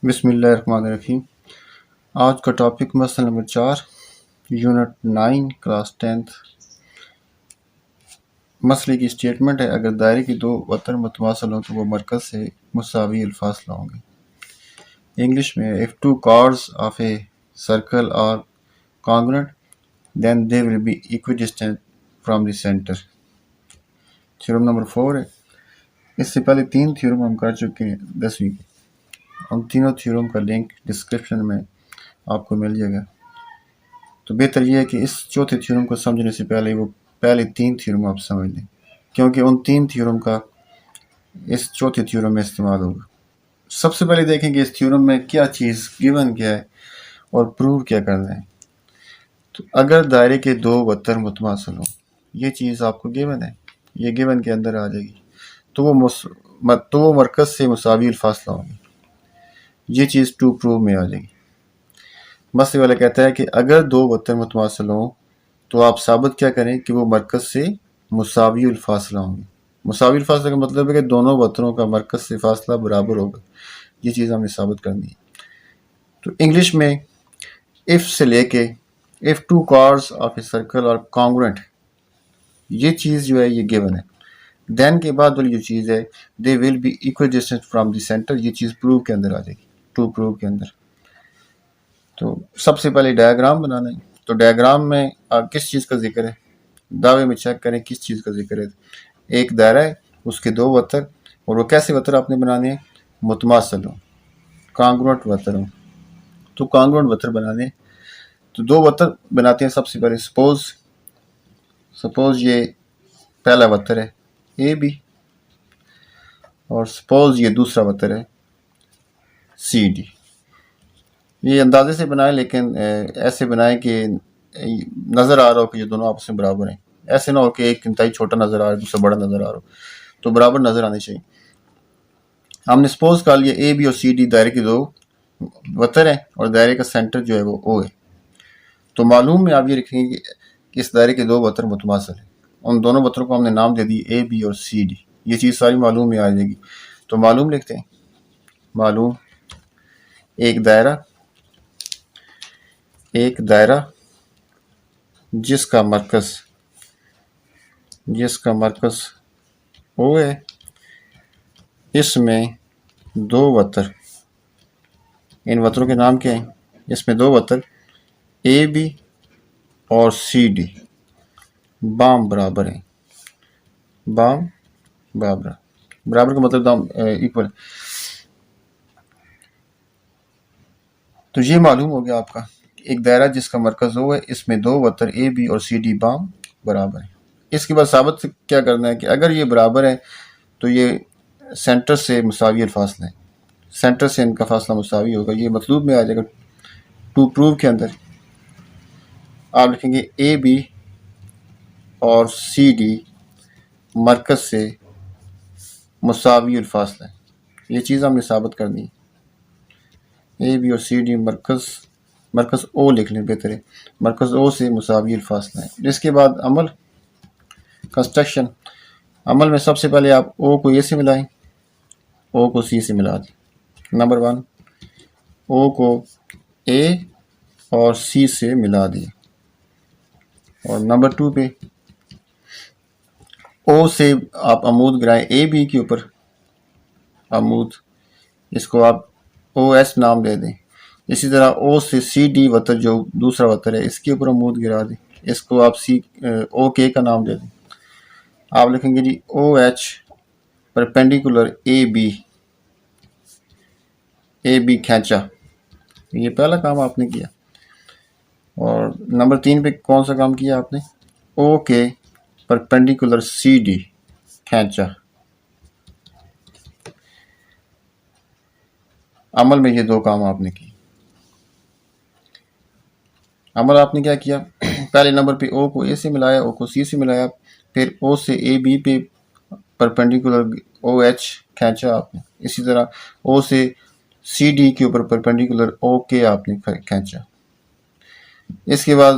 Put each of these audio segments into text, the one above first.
بسم اللہ الرحمن الرحیم۔ آج کا ٹاپک مسئلہ نمبر 4 یونٹ 9 کلاس 10th۔ مسئلے کی اسٹیٹمنٹ ہے اگر دائرے کی دو وتر متماثل ہوں تو وہ مرکز سے مساوی الفاصلہ ہوں گے۔ انگلش میں if two chords of a circle are congruent then they will be equidistant from the center۔ Theorem number 4 ہے۔ اس سے پہلے 3 تھیورم ہم کر چکے ہیں 10ویں کے۔ ان تینوں تھیورم کا لنک ڈسکرپشن میں آپ کو مل جائے گا۔ تو بہتر یہ ہے کہ اس چوتھے تھیورم کو سمجھنے سے پہلے وہ پہلے 3 تھیورم آپ سمجھ لیں، کیونکہ ان 3 تھیورم کا اس چوتھے تھیورم میں استعمال ہوگا۔ سب سے پہلے دیکھیں کہ اس تھیورم میں کیا چیز گیون کیا ہے اور پروو کیا کرنا ہے۔ تو اگر دائرے کے دو وتر متماثل ہوں، یہ چیز آپ کو گیون ہے، یہ گیون کے اندر آ جائے گی، تو وہ مرکز سے مساوی الفاصلہ ہوں گے۔ یہ چیز ٹو پروو میں آ جائے گی۔ مسئلے والا کہتا ہے کہ اگر دو وتر متماثل ہوں تو آپ ثابت کیا کریں کہ وہ مرکز سے مساوی الفاصلہ ہوں گے۔ مساوی الفاصلہ کا مطلب ہے کہ دونوں وتروں کا مرکز سے فاصلہ برابر ہوگا۔ یہ چیز ہمیں ثابت کرنی ہے۔ تو انگلش میں if سے لے کے if two chords of a circle are congruent، یہ چیز جو ہے یہ given ہے۔ then کے بعد والی جو چیز ہے they will be equidistant from the center، یہ چیز proof کے اندر آ جائے گی، ٹو proof کے اندر۔ تو سب سے پہلے ڈائیگرام بنانا ہے۔ تو ڈائیگرام میں آپ کس چیز کا ذکر ہے؟ دعوے میں چیک کریں کس چیز کا ذکر ہے۔ ایک دائرہ ہے، اس کے دو وتر، اور وہ کیسے وتر آپ نے بنانے ہیں؟ متماثل ہوں، کانگروئنٹ وتر ہوں۔ تو کانگروئنٹ وتر بنانے ہیں تو دو وتر بناتے ہیں۔ سب سے پہلے سپوز یہ پہلا وتر ہے اے بی، اور سپوز یہ دوسرا وتر ہے سی ڈی۔ یہ اندازے سے بنائیں، لیکن ایسے بنائیں کہ نظر آ رہا ہو کہ یہ دونوں آپس میں برابر ہیں۔ ایسے نہ ہو کہ ایک انتہائی چھوٹا نظر آ رہا ہے دوسرا بڑا نظر آ رہا ہو، تو برابر نظر آنے چاہیے۔ ہم نے سپوز کر لیا اے بی اور سی ڈی دائرے کے دو وتر ہیں، اور دائرے کا سینٹر جو ہے وہ او ہے۔ تو معلوم میں آپ یہ لکھیں گے کہ اس دائرے کے دو وتر متماثل ہیں۔ ان دونوں وتروں کو ہم نے نام دے دی اے بی اور سی ڈی۔ یہ چیز ساری معلوم میں آ جائے گی۔ تو معلوم لکھتے ہیں، معلوم ایک دائرہ جس کا مرکز او ہے، اس میں دو وتر، ان وتروں کے نام کیا ہیں؟ اس میں دو وتر اے بی اور سی ڈی بام برابر ہیں۔ بام برابر کا مطلب دام ایکول۔ تو یہ معلوم ہو گیا آپ کا، ایک دائرہ جس کا مرکز او ہے، اس میں دو وتر اے بی اور سی ڈی بام برابر ہیں۔ اس کے بعد ثابت کیا کرنا ہے کہ اگر یہ برابر ہے تو یہ سینٹر سے مساوی الفاصلہ ہے، سینٹر سے ان کا فاصلہ مساوی ہوگا۔ یہ مطلوب میں آ جائے گا۔ ٹو پروو کے اندر آپ لکھیں گے اے بی اور سی ڈی مرکز سے مساوی الفاصلہ ہے۔ یہ چیز ہم نے ثابت کرنی ہے۔ اے بی اور سی ڈی مرکز او لکھ لیں، بہتر ہے، مرکز او سے مساوی الفاصلہ ہے۔ اس کے بعد عمل کنسٹرکشن۔ عمل میں سب سے پہلے آپ او کو اے سے ملائیں، او کو سی سے ملا دیں۔ نمبر 1، او کو اے اور سی سے ملا دیں، اور نمبر 2 پہ او سے آپ عمود گرائیں اے بی کے اوپر، عمود، اس کو آپ او ایس نام دے دیں۔ اسی طرح او سے سی ڈی وتر جو دوسرا وتر ہے اس کے اوپر عمود گرا دیں، اس کو آپ او کے کا نام دے دیں۔ آپ لکھیں گے G O H perpendicular A B کھینچا۔ یہ پہلا کام آپ نے کیا۔ اور نمبر 3 پہ کون سا کام کیا آپ نے؟ او کے پرپینڈیکولر سی ڈی کھینچا۔ عمل میں یہ دو کام آپ نے کی۔ عمل آپ نے کیا کیا؟ پہلے نمبر پہ او کو اے سے ملایا، او کو سی سے ملایا، پھر او سے اے بی پہ پرپینڈیکولر او ایچ کھینچا آپ نے۔ اسی طرح او سے سی ڈی کے اوپر پرپینڈیکولر او کے آپ نے کھینچا۔ اس کے بعد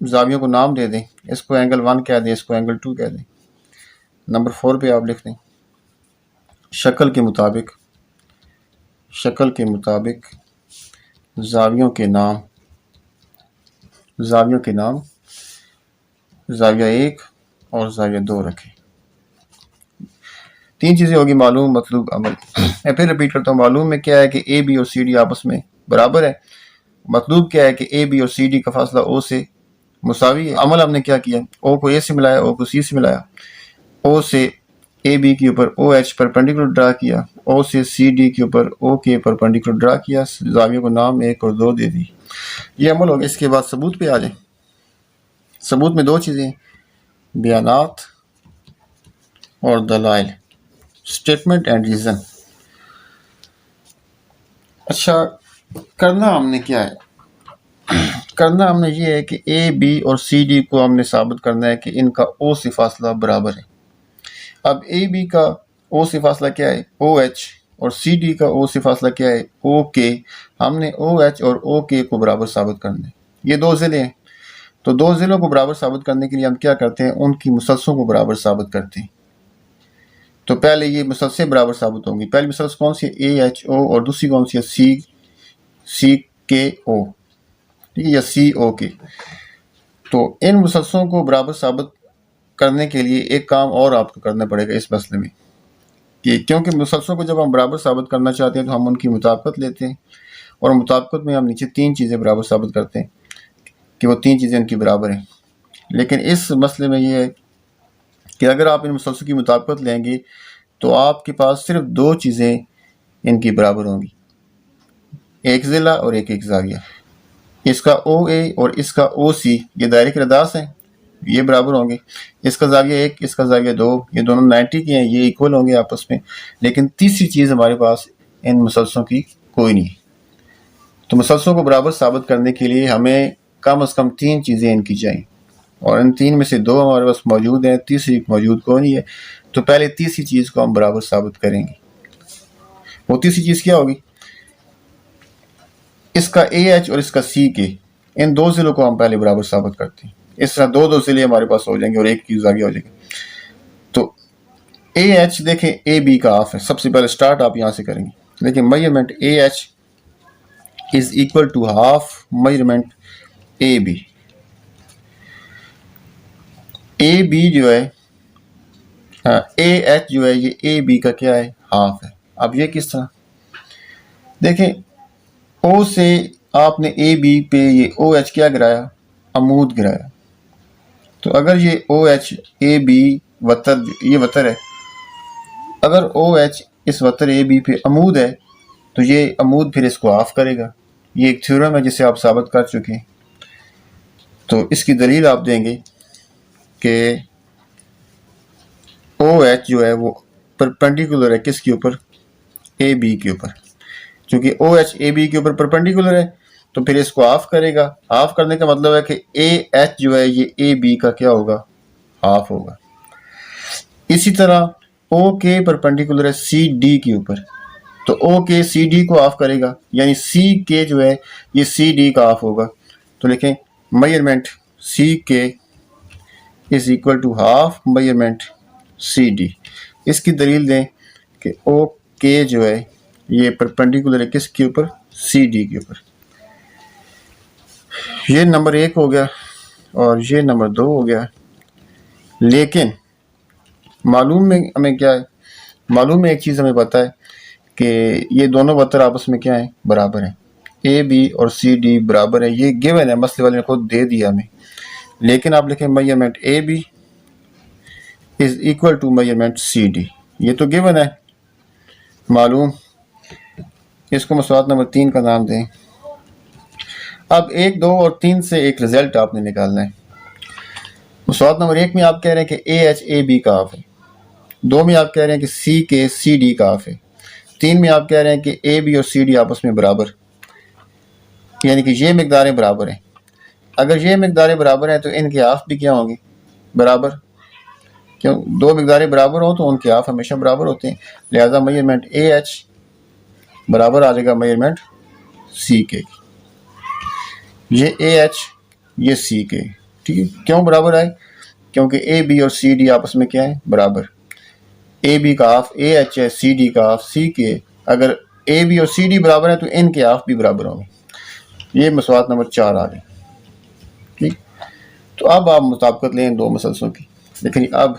زاویوں کو نام دے دیں، اس کو اینگل 1 کہہ دیں، اس کو اینگل 2 کہہ دیں۔ نمبر 4 پہ آپ لکھ دیں شکل کے مطابق شکل کے مطابق زاویوں کے نام زاویہ 1 اور زاویہ 2 رکھیں۔ 3 چیزیں ہوگی: معلوم، مطلوب، عمل۔ میں پھر رپیٹ کرتا ہوں۔ معلوم میں کیا ہے کہ اے بی اور سی ڈی آپس میں برابر ہے۔ مطلوب کیا ہے کہ اے بی اور سی ڈی کا فاصلہ او سے مساوی ہے۔ عمل ہم نے کیا کیا؟ او کو اے سے ملایا، او کو سی سے ملایا، او سے اے بی کے اوپر او ایچ پرپینڈیکولر ڈرا کیا، او سے سی ڈی کے اوپر او کے پرپینڈیکولر ڈرا کیا، زاویوں کو نام 1 اور 2 دے دی۔ یہ عمل ہو گیا۔ اس کے بعد ثبوت پہ آ جائیں۔ ثبوت میں 2 چیزیں ہیں: بیانات اور دلائل، اسٹیٹمنٹ اینڈ ریزن۔ اچھا، کرنا ہم نے کیا ہے؟ کرنا ہم نے یہ ہے کہ اے بی اور سی ڈی کو ہم نے ثابت کرنا ہے کہ ان کا او سے فاصلہ برابر ہے۔ اب اے بی کا او سے فاصلہ کیا ہے؟ او ایچ، اور سی ڈی کا او سے فاصلہ کیا ہے؟ او کے۔ ہم نے او ایچ اور او کے کو برابر ثابت کرنا ہے۔ یہ 2 ضلع ہیں، تو 2 ضلعوں کو برابر ثابت کرنے کے لیے ہم کیا کرتے ہیں؟ ان کی مسلسوں کو برابر ثابت کرتے ہیں۔ تو پہلے یہ مسلسیں برابر ثابت ہوں گی۔ پہلی مسلس کون سی ہے؟ اے ایچ او، اور دوسری کون سی ہے؟ سی کے او، ٹھیک ہے، یا سی او کے۔ تو ان مسلسوں کو برابر ثابت کرنے کے لیے ایک کام اور آپ کو کرنا پڑے گا اس مسئلے میں، کہ کیونکہ مسلسلوں کو جب ہم برابر ثابت کرنا چاہتے ہیں تو ہم ان کی مطابقت لیتے ہیں، اور مطابقت میں ہم نیچے 3 چیزیں برابر ثابت کرتے ہیں کہ وہ 3 چیزیں ان کی برابر ہیں۔ لیکن اس مسئلے میں یہ ہے کہ اگر آپ ان مسلسلوں کی مطابقت لیں گے تو آپ کے پاس صرف 2 چیزیں ان کی برابر ہوں گی، ایک ضلع اور ایک زاویہ۔ اس کا او اے اور اس کا او سی یہ دائرے کے رداس ہیں، یہ برابر ہوں گے۔ اس کا زاویہ 1، اس کا زاویہ 2، یہ دونوں 90 کے ہیں، یہ ایکول ہوں گے آپس میں۔ لیکن تیسری چیز ہمارے پاس ان مسلسلوں کی کوئی نہیں ہے۔ تو مسلسلوں کو برابر ثابت کرنے کے لیے ہمیں کم از کم 3 چیزیں ان کی چاہیے، اور ان 3 میں سے 2 ہمارے پاس موجود ہیں، تیسری موجود کوئی نہیں ہے۔ تو پہلے تیسری چیز کو ہم برابر ثابت کریں گے۔ وہ تیسری چیز کیا ہوگی؟ اس کا اے ایچ اور اس کا سی کے، ان 2 ضلعوں کو ہم پہلے برابر ثابت کرتے ہیں۔ اس طرح 2 ضلع ہمارے پاس ہو جائیں گے اور ایک کی زاویہ ہو جائے گا۔ تو اے ایچ دیکھیں اے بی کا ہاف ہے، سب سے پہلے سٹارٹ آپ یہاں سے کریں گے۔ لیکن measurement A H is equal to half measurement A B. A B جو ہے اے ایچ جو ہے یہ اے بی کا کیا ہے؟ ہاف ہے۔ اب یہ کس طرح؟ دیکھیں، او سے آپ نے اے بی پہ یہ او ایچ کیا گرایا؟ عمود گرایا۔ تو اگر یہ او ایچ اے بی وتر، یہ وتر ہے، اگر او ایچ اس وتر اے بی پہ عمود ہے تو یہ عمود پھر اس کو آف کرے گا۔ یہ ایک تھیورم ہے جسے آپ ثابت کر چکے ہیں۔ تو اس کی دلیل آپ دیں گے کہ او ایچ جو ہے وہ پرپینڈیکولر ہے کس کے اوپر؟ اے بی کے اوپر۔ چونکہ او ایچ اے بی کے اوپر پرپینڈیکولر ہے تو پھر اس کو آف کرے گا۔ آف کرنے کا مطلب ہے کہ اے ایچ جو ہے یہ اے بی کا کیا ہوگا؟ ہاف ہوگا۔ اسی طرح او کے پرپینڈیکولر ہے سی ڈی کے اوپر، تو او کے سی ڈی کو آف کرے گا، یعنی سی کے جو ہے یہ سی ڈی کا آف ہوگا۔ تو لکھیں measurement C K is equal to half measurement C D. اس کی دلیل دیں کہ او کے جو ہے یہ پرپینڈیکولر ہے کس کے اوپر؟ سی ڈی کے اوپر۔ یہ نمبر 1 ہو گیا اور یہ نمبر 2 ہو گیا۔ لیکن معلوم میں ہمیں کیا ہے؟ معلوم میں ایک چیز ہمیں پتہ ہے کہ یہ دونوں وتر آپس میں کیا ہیں؟ برابر ہیں۔ اے بی اور سی ڈی برابر ہیں، یہ گیون ہے، مسئلے والے نے خود دے دیا ہمیں۔ لیکن آپ لکھیں measurement A B is equal to measurement C D, یہ تو گیون ہے معلوم۔ اس کو مساوات نمبر 3 کا نام دیں۔ اب 1، 2 اور 3 سے ایک رزلٹ آپ نے نکالنا ہے۔ مساوات نمبر 1 میں آپ کہہ رہے ہیں کہ اے ایچ اے بی کا ہاف ہے، 2 میں آپ کہہ رہے ہیں کہ سی کے سی ڈی کا ہاف ہے، 3 میں آپ کہہ رہے ہیں کہ اے بی اور سی ڈی آپس میں برابر، یعنی کہ یہ مقداریں برابر ہیں۔ اگر یہ مقداریں برابر ہیں تو ان کے ہاف بھی کیا ہوں گے؟ برابر۔ کیوں؟ 2 مقداریں برابر ہوں تو ان کے ہاف ہمیشہ برابر ہوتے ہیں، لہذا میجرمنٹ اے ایچ برابر آ جائے گا میجرمنٹ سی کے۔ یہ اے ایچ، یہ سی کے، ٹھیک ہے۔ کیوں برابر آئے؟ کیونکہ اے بی اور سی ڈی آپس میں کیا ہے؟ برابر۔ اے بی کا ہاف اے ایچ ہے، سی ڈی کا ہاف سی کے۔ اگر اے بی اور سی ڈی برابر ہیں تو ان کے ہاف بھی برابر ہوں گے. یہ مساوات نمبر 4 آ گئی. ٹھیک. تو اب آپ مطابقت لیں دو مثلثوں کی. لیکن اب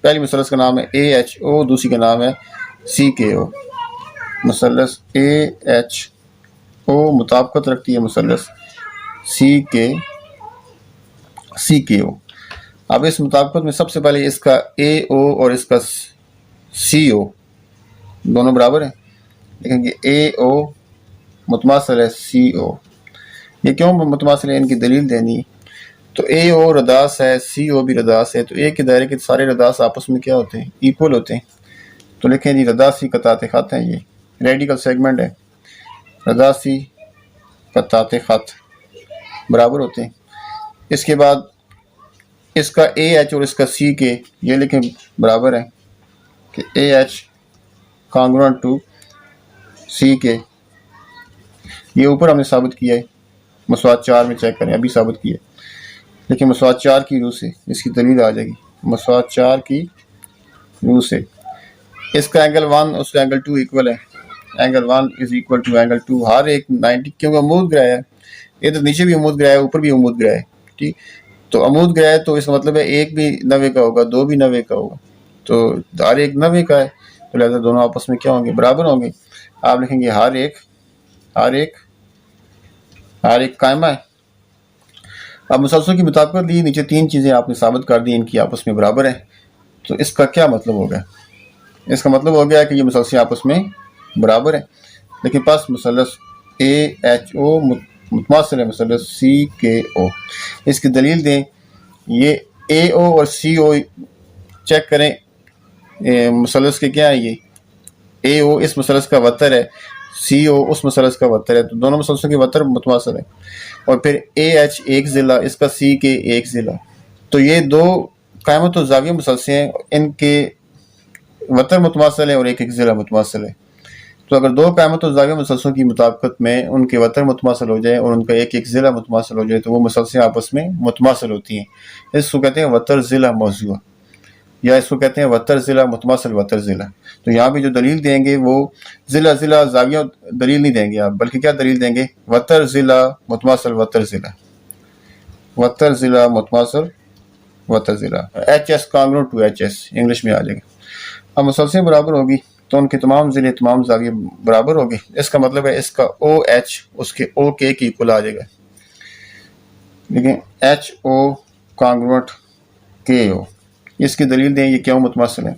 پہلی مثلث کا نام ہے اے ایچ او، دوسری کا نام ہے سی کے او. مثلث اے ایچ او مطابقت رکھتی ہے مثلث سی کے او. اب اس مطابقت میں سب سے پہلے اس کا اے او اور اس کا سی او دونوں برابر ہیں. لیکن کہ اے او متماثل ہے سی او. یہ کیوں متماثل ہے، ان کی دلیل دینی. تو اے او رداس ہے، سی او بھی رداس ہے، تو ایک کے دائرے کے سارے رداس آپس میں کیا ہوتے ہیں؟ ایکول ہوتے ہیں. تو لکھیں جی رداسی قطعات خط ہیں، یہ ریڈیکل سیگمنٹ ہے. رداسی قطعات خط برابر ہوتے ہیں. اس کے بعد اس کا اے ایچ اور اس کا سی کے یہ لکھیں برابر ہیں کہ اے ایچ کانگرونٹ ٹو سی کے. یہ اوپر ہم نے ثابت کیا ہے، مساوات 4 میں چیک کریں، ابھی ثابت کیا ہے. لیکن مساوات 4 کی روح سے اس کی دلیل آ جائے گی. مساوات 4 کی روح سے اس کا اینگل 1 اس کا اینگل 2 ایکول ہے. Angle 1 is equal to angle 2. ہر ایک 90 کیونکہ عمود گرہ ہے، ادھر نیچے بھی عمود گرہ ہے، اوپر بھی عمود گرہ ہے. ٹھیک. تو عمود گرہ ہے تو اس کا مطلب ہے ایک بھی 90 کا ہوگا، دو بھی 90 کا ہوگا. تو ہر ایک 90 کا ہے، تو لہٰذا دونوں آپس میں کیا ہوں گے؟ برابر ہوں گے. آپ لکھیں گے ہر ایک قائمہ ہے. اب مسلسل کی مطابقت دی، نیچے 3 چیزیں آپ نے ثابت کر دی ان کی آپس میں برابر ہیں. تو اس کا کیا مطلب ہو گیا؟ اس کا مطلب ہو گیا کہ یہ مسلسل آپس میں برابر ہیں. لیکن پس مثلث اے ایچ او متماثل ہے مثلث سی کے او. اس کی دلیل دیں. یہ اے او اور سی او چیک کریں مثلث کے کیا ہے. یہ اے او اس مثلث کا وتر ہے، سی او اس مثلث کا وتر ہے، تو دونوں مثلثوں کے وتر متماثل ہیں. اور پھر اے ایچ ایک ضلع، اس کا سی کے ایک ضلع. تو یہ دو قائمت و زاویہ مسلسل ہیں، ان کے وتر متماثل ہے اور ایک ضلع متماثل ہے. تو اگر دو قائمت و زاویہ مسلسلوں کی مطابقت میں ان کے وتر متماثل ہو جائے اور ان کا ایک ضلع متماثل ہو جائے تو وہ مسلسل آپس میں متماثل ہوتی ہیں. اس کو کہتے ہیں وتر ضلع موضوع، یا اس کو کہتے ہیں وتر ضلع متماثل وتر ضلع. تو یہاں پہ جو دلیل دیں گے وہ ضلع زاویہ دلیل نہیں دیں گے آپ، بلکہ کیا دلیل دیں گے؟ وتر ضلع متماثل وتر ضلع. وتر ضلع متماثل وتر ضلع. H S congruent to H S English میں آ جائے گا. اب مسلسل برابر ہوگی تو ان کے تمام ضلع تمام زاویے برابر ہوگی. اس کا مطلب ہے اس کا او ایچ اس کے او کے ایکول آ جائے گا. لیکن ایچ او کانگرونٹ کے او، اس کی دلیل دیں یہ کیوں متماثل ہے.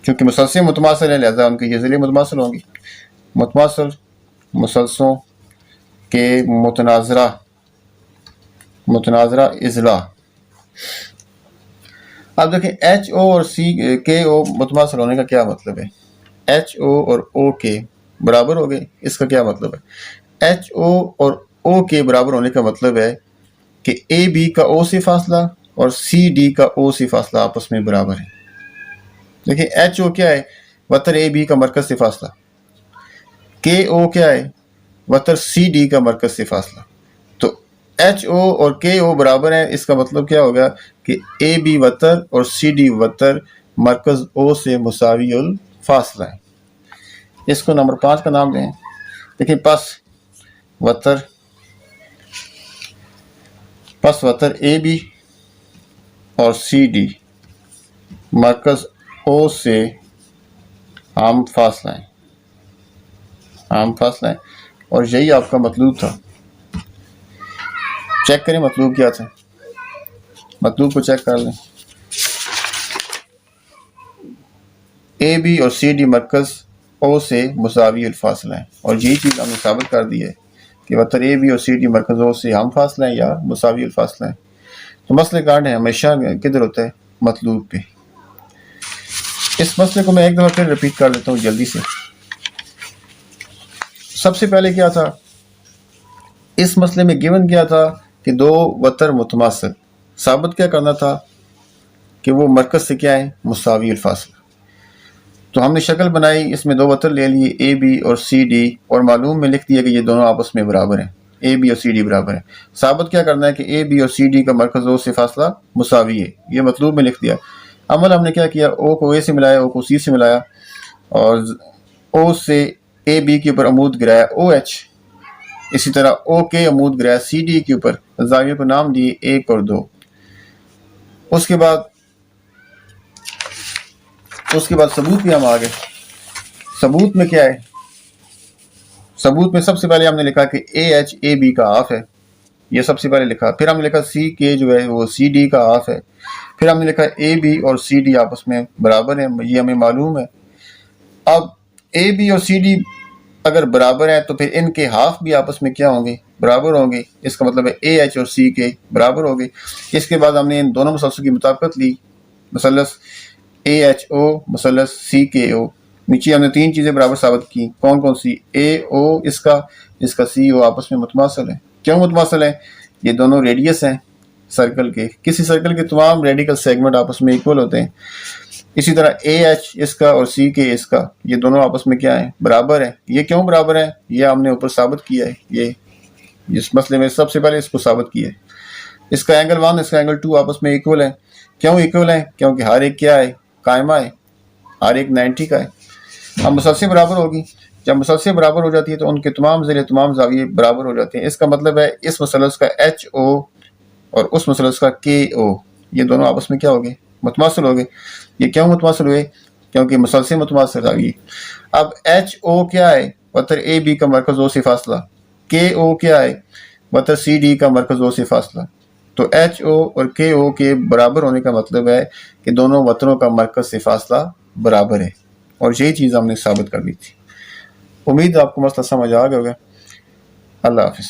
چونکہ مسلسل متماثل ہیں لہذا ان کے یہ ضلع متماثل ہوں گی. متماثل مسلسلوں کے متناظرہ اضلاع. اب دیکھیں ایچ او اور سی کے او متماثل ہونے کا کیا مطلب ہے؟ ایچ او اور او کے برابر ہو گئے، اس کا کیا مطلب ہے؟ ایچ او اور او کے برابر ہونے کا مطلب ہے کہ اے بی کا او سے فاصلہ اور سی ڈی کا او سے فاصلہ آپس میں برابر ہے. دیکھیں ایچ او کیا ہے؟ وتر اے بی کا مرکز سے فاصلہ. کے او کیا ہے؟ وتر سی ڈی کا مرکز سے فاصلہ. تو ایچ او اور کے او برابر ہیں، اس کا مطلب کیا ہوگا کہ اے بی وتر اور سی ڈی وتر مرکز او سے مساوی الفاصلہ ہے. اس کو نمبر 5 کا نام دیں. دیکھیں پس وتر اے بی اور سی ڈی مرکز او سے عام فاصلہ ہے اور یہی آپ کا مطلوب تھا. چیک کریں مطلوب کیا تھا، مطلوب کو چیک کر لیں. اے بی اور سی ڈی مرکز او سے مساوی الفاصلہ ہے اور یہی چیز ہم نے ثابت کر دی ہے کہ وتر اے بی اور سی ڈی مرکز او سے ہم فاصلہ ہے یا مساوی الفاصلہ ہے. تو مسئلہ کانڈ ہے ہمیشہ کدھر ہوتا ہے؟ مطلوب پہ. اس مسئلے کو میں ایک دفعہ پھر ریپیٹ کر لیتا ہوں جلدی سے. سب سے پہلے کیا تھا اس مسئلے میں؟ گیون کیا تھا کہ دو وتر متماثل. ثابت کیا کرنا تھا کہ وہ مرکز سے کیا ہے؟ مساوی الفاصلہ. تو ہم نے شکل بنائی، اس میں دو وتر لے لیے اے بی اور سی ڈی اور معلوم میں لکھ دیا کہ یہ دونوں آپس میں برابر ہیں، اے بی اور سی ڈی برابر ہیں. ثابت کیا کرنا ہے کہ اے بی اور سی ڈی کا مرکز او سے فاصلہ مساوی ہے، یہ مطلوب میں لکھ دیا. عمل ہم نے کیا کیا؟ او کو اے سے ملایا، او کو سی سے ملایا اور او سے اے بی کے اوپر عمود گرایا او ایچ، اسی طرح او کے عمود گرایا سی ڈی کے اوپر، زاویے کو نام دیے 1 اور 2۔ اس کے بعد ثبوت بھی ہم آگے۔ ثبوت میں کیا ہے؟ ثبوت میں سب سے پہلے ہم نے لکھا کہ اے ایچ اے بی کا ہاف ہے، یہ سب سے پہلے لکھا۔ پھر ہم نے لکھا سی کے جو ہے وہ سی ڈی کا ہاف ہے۔ پھر ہم نے لکھا اے بی اور سی ڈی آپس میں برابر ہیں، یہ ہمیں معلوم ہے۔ اب اے بی اور سی ڈی اگر برابر ہیں تو پھر ان کے ہاف بھی آپس میں کیا ہوں گے؟ برابر ہوں گے۔ اس کا مطلب ہے اے ایچ اور سی کے برابر ہوں گے۔ اس کے بعد ہم نے ان دونوں مثلثوں کی مطابقت لی، مثلث اے ایچ او، مثلث سی کے او۔ نیچے ہم نے 3 چیزیں برابر ثابت کی، کون کون سی؟ اے او اس کا سی او آپس میں متماثل ہے۔ کیوں متماثل ہے؟ یہ دونوں ریڈیس ہیں سرکل کے، کسی سرکل کے تمام ریڈیکل سیگمنٹ آپس میں ایکول ہوتے ہیں۔ اسی طرح اے ایچ اس کا اور سی کے اس کا، یہ دونوں آپس میں کیا ہیں؟ برابر ہیں۔ یہ کیوں برابر ہیں؟ یہ ہم نے اوپر ثابت کیا ہے، یہ اس مسئلے میں سب سے پہلے اس کو ثابت کیا ہے۔ اس کا اینگل 1 اس کا اینگل 2 آپس میں ایکول ہیں۔ کیوں ایکول ہیں؟ کیونکہ ہر ایک کیا ہے؟ قائمہ ہے، ہر ایک 90 کا ہے۔ اب مسلسل برابر ہوگی، جب مسلسل برابر ہو جاتی ہے تو ان کے تمام ذریعے تمام زاویے برابر ہو جاتے ہیں۔ اس کا مطلب ہے اس مثلث کا ایچ او اور اس مثلث کا کے او، یہ دونوں آپس میں کیا ہو گئے؟ متماثل ہو گئے۔ یہ کیوں متماثل ہوئے؟ کیونکہ مسلسل متماثل زاویے۔ اب ایچ او کیا ہے؟ وتر اے بی کا مرکز او سے فاصلہ۔ کے او کیا ہے؟ وتر سی ڈی کا مرکز او سے فاصلہ۔ تو ایچ او اور کے او کے برابر ہونے کا مطلب ہے کہ دونوں وتروں کا مرکز سے فاصلہ برابر ہے، اور یہی چیز ہم نے ثابت کر دی تھی۔ امید آپ کو مسئلہ سمجھ آ گیا ہوگا۔ اللہ حافظ۔